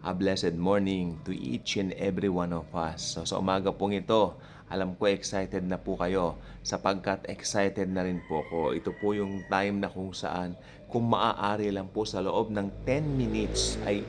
A blessed morning to each and every one of us. So sa umaga pong ito, alam ko excited na po kayo sapagkat excited na rin po ko. Ito po yung time na kung saan kung maaari lang po sa loob ng 10 minutes ay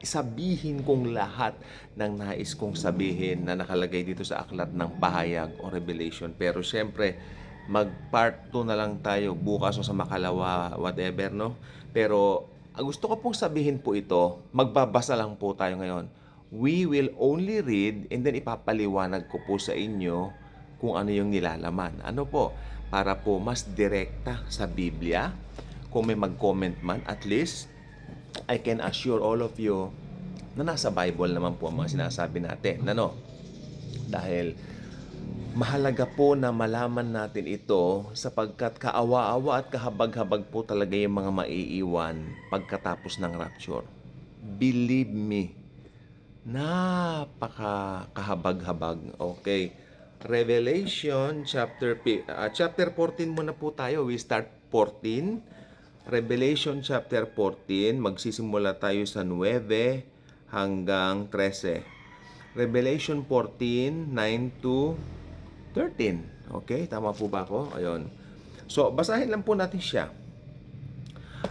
sabihin kong lahat ng nais kong sabihin na nakalagay dito sa aklat ng pahayag o revelation. Pero syempre, mag-part 2 na lang tayo bukas o sa makalawa, whatever, no? Pero gusto ko pong sabihin po ito, magbabasa lang po tayo ngayon. We will only read and then ipapaliwanag ko po sa inyo kung ano yung nilalaman. Ano po? Para po mas direkta sa Biblia. Kung may mag-comment man, at least I can assure all of you na nasa Bible naman po ang mga sinasabi natin. Ano? Dahil mahalaga po na malaman natin ito sapagkat kaawa-awa at kahabag-habag po talaga yung mga maiiwan pagkatapos ng rapture. Believe me, napaka-kahabag-habag. Okay. Revelation chapter 14 muna po tayo. We start 14. Revelation chapter 14, magsisimula tayo sa 9 hanggang 13. Revelation 14, 9 to 13. Okay, tama po ba ako? Ayun. So, basahin lang po natin siya.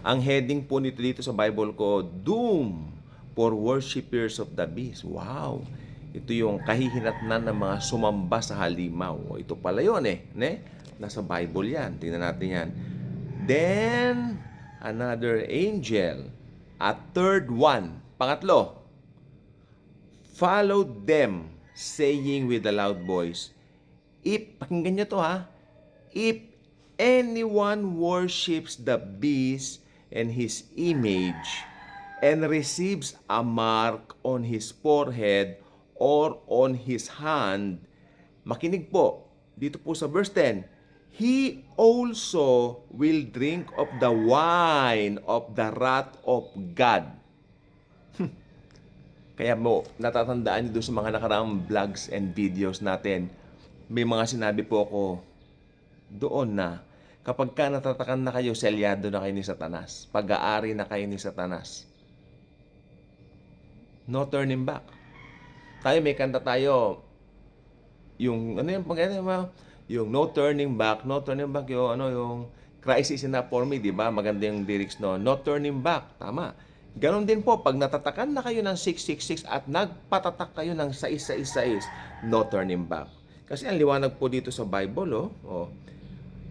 Ang heading po nito dito sa Bible ko, Doom for Worshippers of the Beast. Wow! Ito yung kahihinatnan ng mga sumamba sa halimaw. Ito pala yun ne? Nasa Bible yan. Tingnan natin yan. Then, another angel, a third one, pangatlo, followed them, saying with a loud voice, pakinggan nyo to ha, if anyone worships the beast and his image and receives a mark on his forehead or on his hand, makinig po, dito po sa verse 10, he also will drink of the wine of the wrath of God. Kaya mo, natatandaan niyo doon sa mga nakaraang vlogs and videos natin, may mga sinabi po ako doon na kapag ka natatakan na kayo, selyado na kayo ni Satanas. Pag-aari na kayo ni Satanas. No turning back. Tayo may kanta tayo, yung yung no turning back, yung Christ is enough for me, di ba? Maganda yung lyrics no. No turning back, tama. Ganon din po, pag natatakan na kayo ng 666 at nagpatatak kayo ng 666, no turning back. Kasi ang liwanag po dito sa Bible,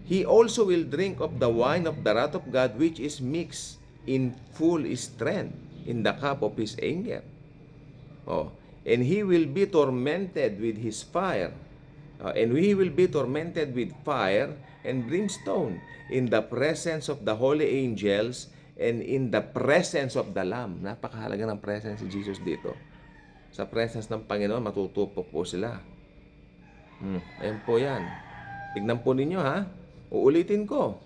He also will drink of the wine of the wrath of God, which is mixed in full strength in the cup of his anger. And he will be tormented with his fire. And he will be tormented with fire and brimstone in the presence of the holy angels and in the presence of the Lamb. Napakahalaga ng presence si Jesus dito. Sa presence ng Panginoon, matutupok po sila. Ayun po yan. Tignan po ninyo ha. Uulitin ko.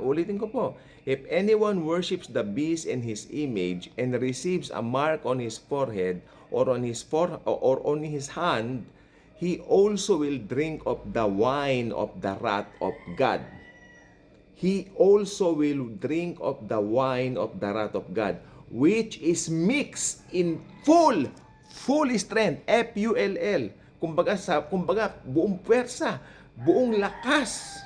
Ulitin ko po. If anyone worships the beast and his image and receives a mark on his forehead or on his hand, he also will drink of the wine of the wrath of God. He also will drink of the wine of the wrath of God, which is mixed in full strength, F-U-L-L. Kumbaga, buong pwersa, buong lakas.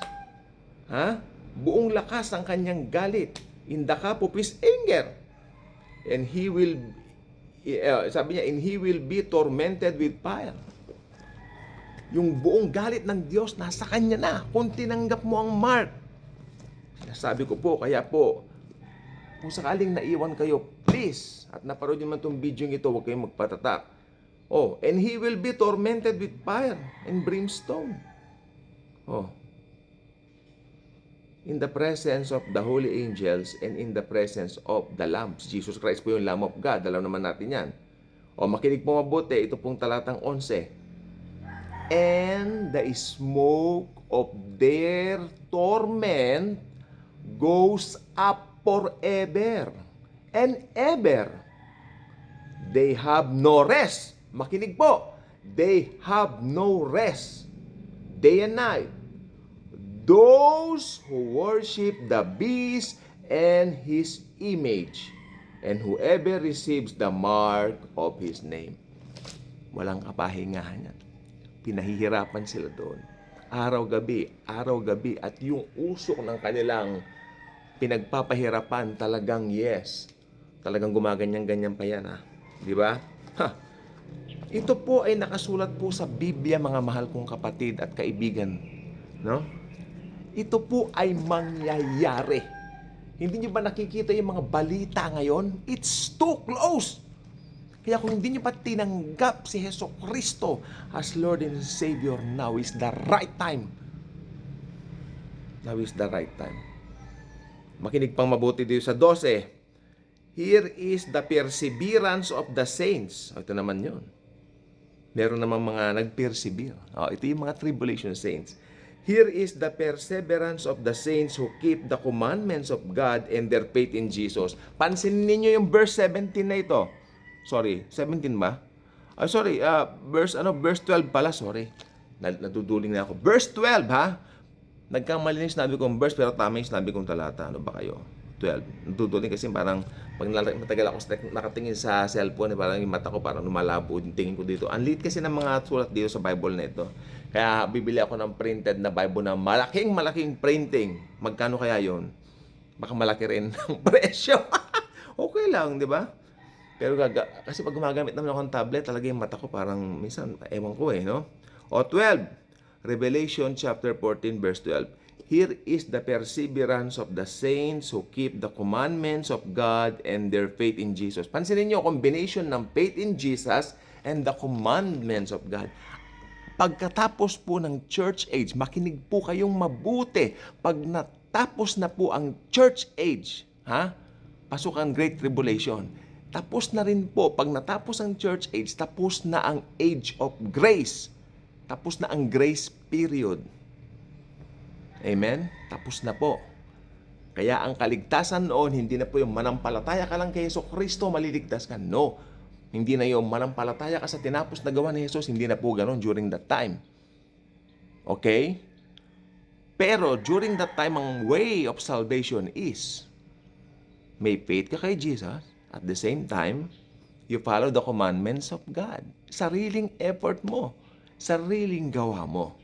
Buong lakas ang kanyang galit in the cup of his anger. And he will, sabi niya, and he will be tormented with fire. Yung buong galit ng Diyos nasa kanya na kung tinanggap mo ang mark. Sabi ko po, kaya po, kung sakaling naiwan kayo, please, at naparoon nyo man itong video ito, huwag kayong magpatatak. And he will be tormented with fire and brimstone. In the presence of the holy angels and in the presence of the Lamb. Jesus Christ po yung Lamb of God. Alam naman natin yan. Makinig po mabuti. Ito pong talatang 11. And the smoke of their torment goes up forever and ever. They have no rest. Makinig po. They have no rest. Day and night. Those who worship the beast and his image. And whoever receives the mark of his name. Walang kapahingahan yan. Pinahihirapan sila doon. Araw-gabi, araw-gabi. At yung usok ng kanilang pinagpapahirapan talagang yes. Talagang gumaganyan-ganyan pa yan, ha? Di ba? Ha! Ito po ay nakasulat po sa Biblia, mga mahal kong kapatid at kaibigan. No? Ito po ay mangyayari. Hindi niyo ba nakikita yung mga balita ngayon? It's too close! Kaya kung hindi niyo pa tinanggap si Jesucristo as Lord and Savior, now is the right time. Now is the right time. Makinig pang mabuti dito sa 12. Here is the perseverance of the saints. Ito naman yun. Meron namang mga nag-persevere. Ito yung mga tribulation saints. Here is the perseverance of the saints who keep the commandments of God and their faith in Jesus. Pansinin niyo yung verse 17 na ito. Sorry, 17 ba? Verse 12 pala, sorry. Natuduling na ako. Verse 12, ha? Nagkamali na yung sinabi kong verse, pero tama yung sinabi kong talata. Ano ba kayo? 12. Natuduling kasi parang pag matagal ako nakatingin sa cellphone, parang yung mata ko parang lumalabo yung tingin ko dito. Ang liit kasi ng mga sulat dito sa Bible na ito. Kaya bibili ako ng printed na Bible na malaking printing. Magkano kaya yon? Baka malaki rin ang presyo. Okay lang, di ba? Pero kasi pag gumagamit naman ako ng tablet, talaga yung mata ko parang minsan, ewan ko no? 12. Revelation chapter 14 verse 12. Here is the perseverance of the saints who keep the commandments of God and their faith in Jesus. Pansinin niyo, combination ng faith in Jesus and the commandments of God. Pagkatapos po ng church age, makinig po kayong mabuti. Pag natapos na po ang church age, pasok ang Great Tribulation. Tapos na rin po, pag natapos ang church age, tapos na ang age of grace. Tapos na ang grace period. Amen? Tapos na po. Kaya ang kaligtasan noon, hindi na po yung manampalataya ka lang kay Jesucristo, maliligtas ka. No. Hindi na yung manampalataya ka sa tinapos na gawa ni Jesus, hindi na po ganon during that time. Okay? Pero during that time, ang way of salvation is, may faith ka kay Jesus, at the same time, you follow the commandments of God. Sariling effort mo. Sariling gawa mo.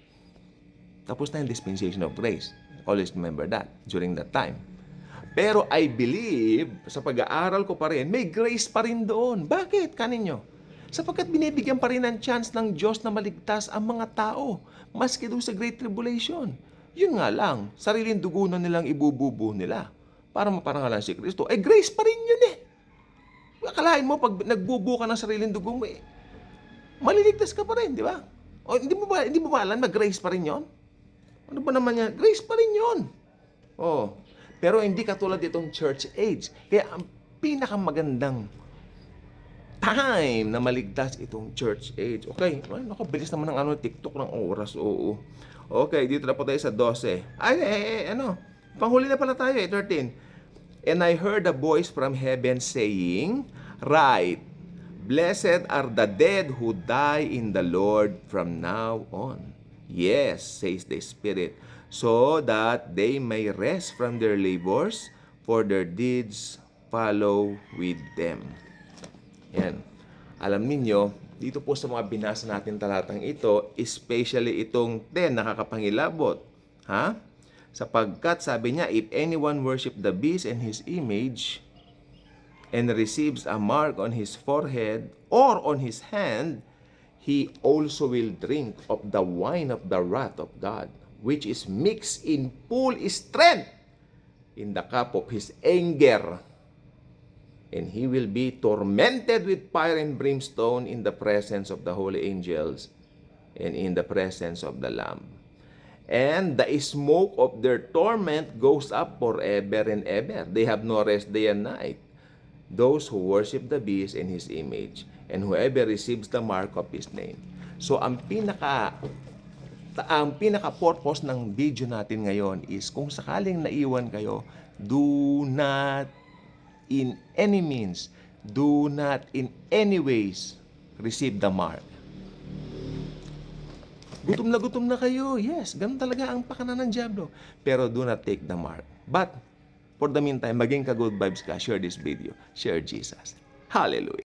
Tapos na yung dispensation of grace. Always remember that during that time. Pero I believe, sa pag-aaral ko pa rin, may grace pa rin doon. Bakit? Kaninyo? Sapagkat binibigyan pa rin ng chance ng Diyos na maligtas ang mga tao, maski doon sa Great Tribulation. Yun nga lang, sariling dugo na nilang ibububo nila para maparangalan si Kristo. Grace pa rin yun eh. Akalain mo, pag nagbubo ka ng sariling dugo mo, maliligtas ka pa rin, di ba? O, hindi mo ba alam na grace pa rin yun? Ano ba naman yan? Grace pa rin yun. Oh. Pero hindi katulad itong church age. Kaya ang pinakamagandang time na maligtas itong church age. Okay, bilis naman ng TikTok ng oras. Oo. Okay, dito na po tayo sa 12. Panghuli na pala tayo 13. And I heard a voice from heaven saying, Write, Blessed are the dead who die in the Lord from now on. Yes, says the Spirit, so that they may rest from their labors, for their deeds follow with them. Yan. Alam ninyo, dito po sa mga binasa natin talatang ito, especially itong 10, nakakapangilabot. Sapagkat sabi niya, if anyone worship the beast and his image, and receives a mark on his forehead or on his hand, he also will drink of the wine of the wrath of God, which is mixed in full strength in the cup of his anger. And he will be tormented with fire and brimstone in the presence of the holy angels and in the presence of the Lamb. And the smoke of their torment goes up forever and ever. They have no rest day and night. Those who worship the beast in his image, and whoever receives the mark of his name. So, ang pinaka-purpose ng video natin ngayon is, kung sakaling naiwan kayo, do not in any means, do not in any ways receive the mark. Gutom na kayo. Yes, ganun talaga ang pakana ng dyablo. Pero do not take the mark. But, For the meantime, maging ka-good vibes ka. Share this video. Share Jesus. Hallelujah.